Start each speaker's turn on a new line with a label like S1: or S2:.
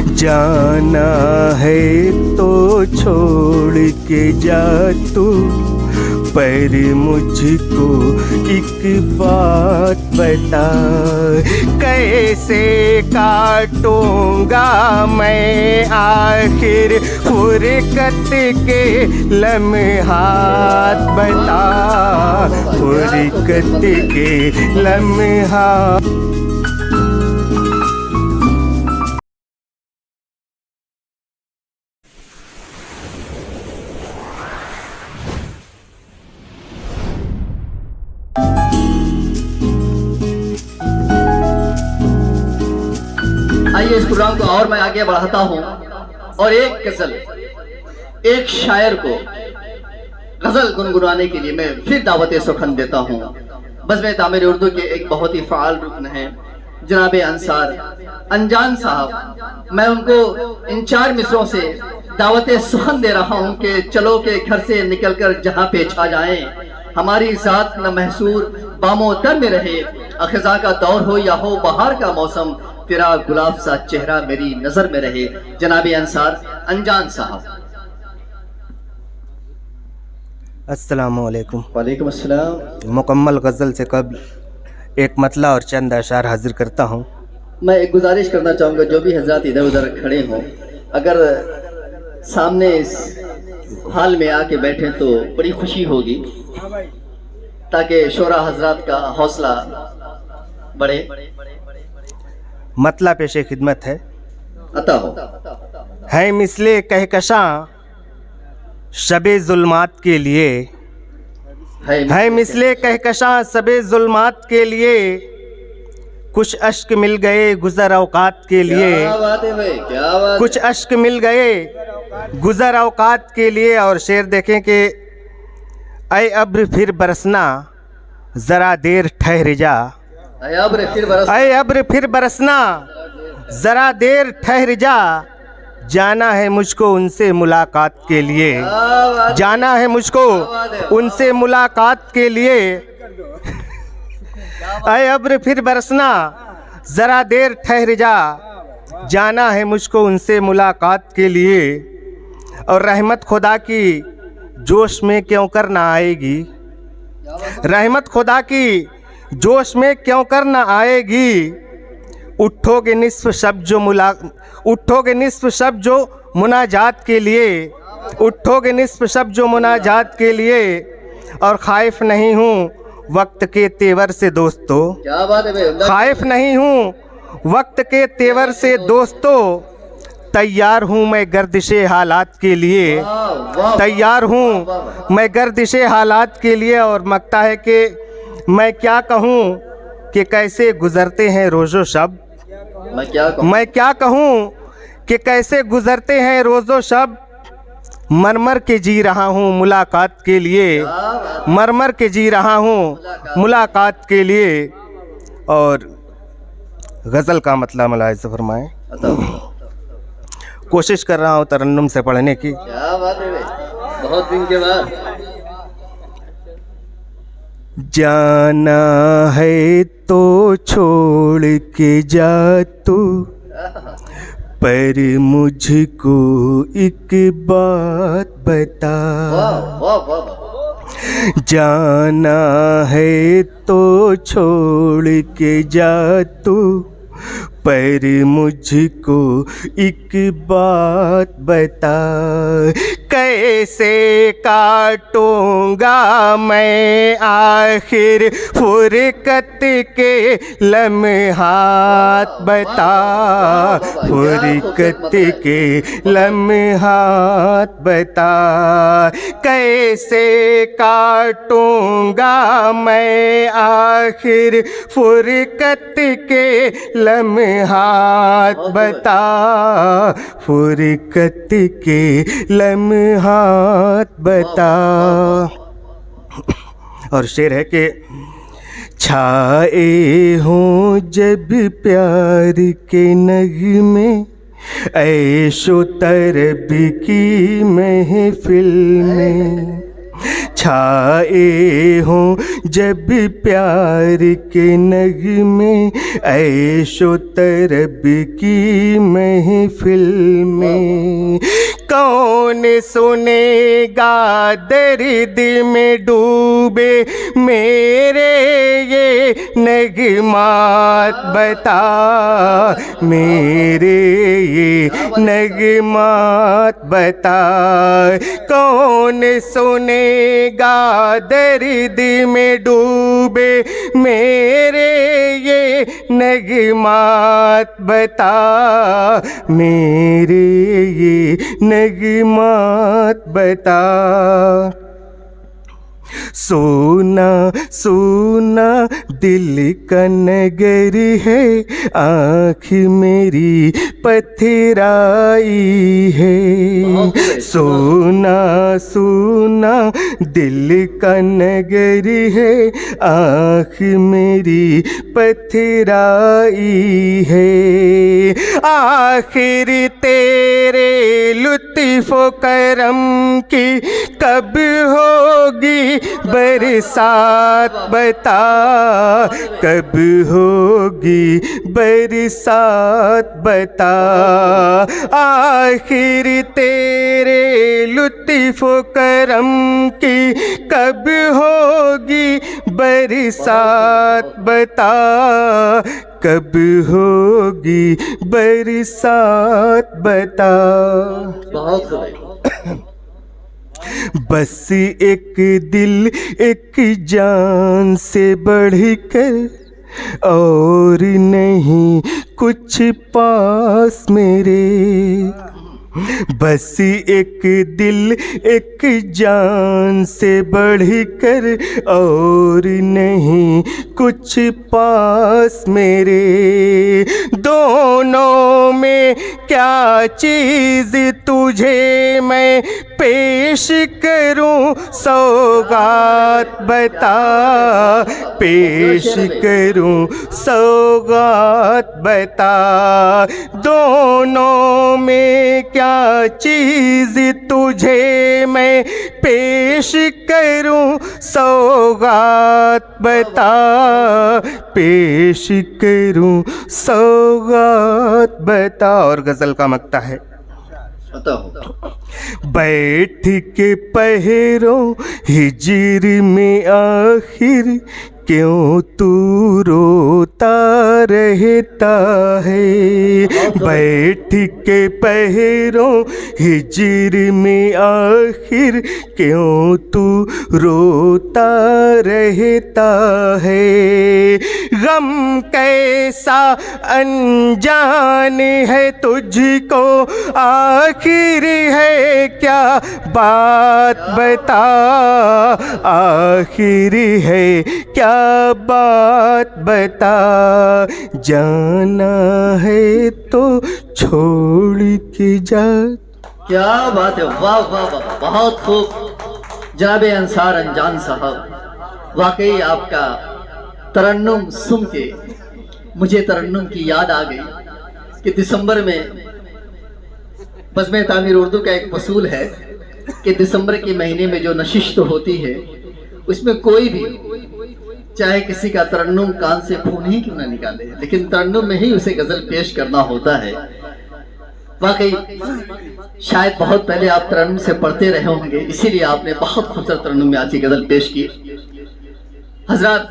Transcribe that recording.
S1: जाना है तो छोड़ के जा तू, पर मुझको एक बात बता, कैसे काटूंगा मैं आखिर फुरकत के लम्हात, बता फुरकत के लम्हात।
S2: आइए इस प्रोग्राम को और मैं आगे बढ़ाता हूं और एक गजल, एक शायर को गजल गुनगुनाने के लिए मैं फिर दावत सुखन देता हूं। बज़्म तामीर उर्दू के एक बहुत ही फ़ाल रुकन हैं जनाब अंसार अनजान साहब। मैं उनको इन 4 मिसरों से दावत सुखन दे रहा हूं कि चलो के घर से निकलकर जहां पे छा जाएं, हमारी जात न महसूर बामो तर में रहे, अखज़ा का दौर हो या हो बहार का मौसम, तेरा गुलाब सा चेहरा मेरी नजर में रहे। जनाबे अंसार अनजान साहब।
S1: अस्सलामु अलैकुम।
S2: वालेकुम अस्सलाम।
S1: मुकम्मल गज़ल से कबल एक मतला और चंद अशार हाजिर करता हूँ।
S2: मैं एक गुजारिश करना चाहूँगा, जो भी हजरात इधर उधर खड़े हों, अगर सामने इस हाल में आके बैठे तो बड़ी खुशी होगी, ताकि शोरा हजरात का हौसला बढ़े।
S1: मतला पेशे खिदमत है।
S2: अता हो
S1: है मिसले कहकशां शबे जुल्मात के लिए, है मिसले कहकशां शबे जुल्मात के लिए, कुछ अश्क मिल गए गुजर औकात के लिए,
S2: क्या बात है भाई, क्या बात।
S1: कुछ अश्क मिल गए गुजर औकात के लिए। और शेर देखें कि ऐ अब्र फिर बरसना ज़रा देर ठहर जा,
S2: ऐ अब्र फिर
S1: बरसना ज़रा देर ठहर जा, जाना है मुझको उनसे मुलाकात के लिए, जाना है मुझको उनसे मुलाकात के लिए। ऐ अब्र फिर बरसना ज़रा देर ठहर जा, जाना है मुझको उनसे मुलाकात के लिए। और रहमत खुदा की जोश में क्यों कर ना आएगी, रहमत खुदा की जोश में क्यों कर ना आएगी, उठोगे निस्फ शब जो उठोगे निस्फ शब जो मुनाजात के लिए, उठोगे निस्फ शब जो मुनाजात के लिए। और खाइफ नहीं हूँ वक्त के तेवर से दोस्तों,
S2: क्या बात है भाई,
S1: खाइफ नहीं हूँ वक्त के तेवर से दोस्तों, तैयार हूँ मैं गर्दिशे हालात के लिए, तैयार हूँ मैं गर्दिशे हालात के लिए। और मकता है कि मैं क्या कहूँ कि कैसे गुज़रते हैं रोज़ो शब, मैं क्या कहूँ कि कैसे गुज़रते हैं रोज़ो शब, मरमर के जी रहा हूँ मुलाकात के लिए, मरमर के जी रहा हूँ मुलाकात के लिए। और गज़ल का मतलब मुलाहिज़ा फरमाएं। कोशिश कर रहा हूँ तरन्नुम से पढ़ने की।
S2: क्या बात है भाई, बहुत दिन के बाद।
S1: जाना है तो छोड़ के जा तू, पर मुझको एक बात बता, जाना है तो छोड़ के जा तू, पर मुझको एक बात बता, कैसे काटूंगा मैं आखिर फुरकत के लम्हात, बता फुरकत के लम्हात बता, कैसे काटूंगा मैं आखिर फुरकत के लम्हात, बता फुरकत के लम्हात बता। और शेर है कि छाए हों जब प्यार के नगमे, ऐशो तरब की महफिल में, छाए हों जब प्यार के नगमे ऐशो तरब की महफिल में। कौन सुनेगा दर्द में डूबे मेरे ये नगमात बता, मेरे ये नगमात बता। कौन सुनेगा दर्द में डूबे मेरे ये नगमात बता, मेरे ये नगमात बता। सोना सोना दिल का नगर है, आँख मेरी पथराई है। सोना सोना दिल का नगर है, आँख मेरी पथराई है। आखिर तेरे लुत्फ़ो करम की कब होगी बरसात बता, कब होगी बरसात बता। आखिर तेरे लुत्फ़ो करम की कब होगी बरसात बता, कब होगी बरसात बता।
S2: बहुत
S1: बस एक दिल एक जान से बढ़कर और नहीं कुछ पास मेरे। बस एक दिल एक जान से बढ़कर और नहीं कुछ पास मेरे। दोनों में क्या चीज़ तुझे मैं पेश करूं सौगात बता, पेश करूं सौगात बता। दोनों में क्या चीज़ तुझे मैं पेश करूं सौगात बता, पेश करूं सौगात बता। और गज़ल का मक्ता है। बैठ के पहरों हिजर में आखिर क्यों तू रोता रहता है। बैठ के पहरों हिजर में आखिर क्यों तू रोता रहता है। गम कैसा अनजान है तुझको आखिर है क्या बात बता, आखिर है क्या बात बता। जाना है तो छोड़ के जा।
S2: क्या बात है, वाह वाह वाह, बहुत खूब जनाबे अंसार अनजान साहब। वाकई आपका तरन्नुम सुन के मुझे तरन्नुम की याद आ गई कि दिसंबर में बज़्म तामीर उर्दू का एक उसूल है कि दिसंबर के महीने में जो नशिस्त होती है उसमें कोई भी चाहे किसी का तरन्नुम कान से खून ही क्यों ना निकाले, लेकिन तरन्नुम में ही उसे गजल पेश करना होता है। वाकई शायद बहुत पहले आप तरन्नुम से पढ़ते रहे होंगे, इसीलिए आपने बहुत खूबसूरत तरन्नुम में आज गजल पेश की। हजरात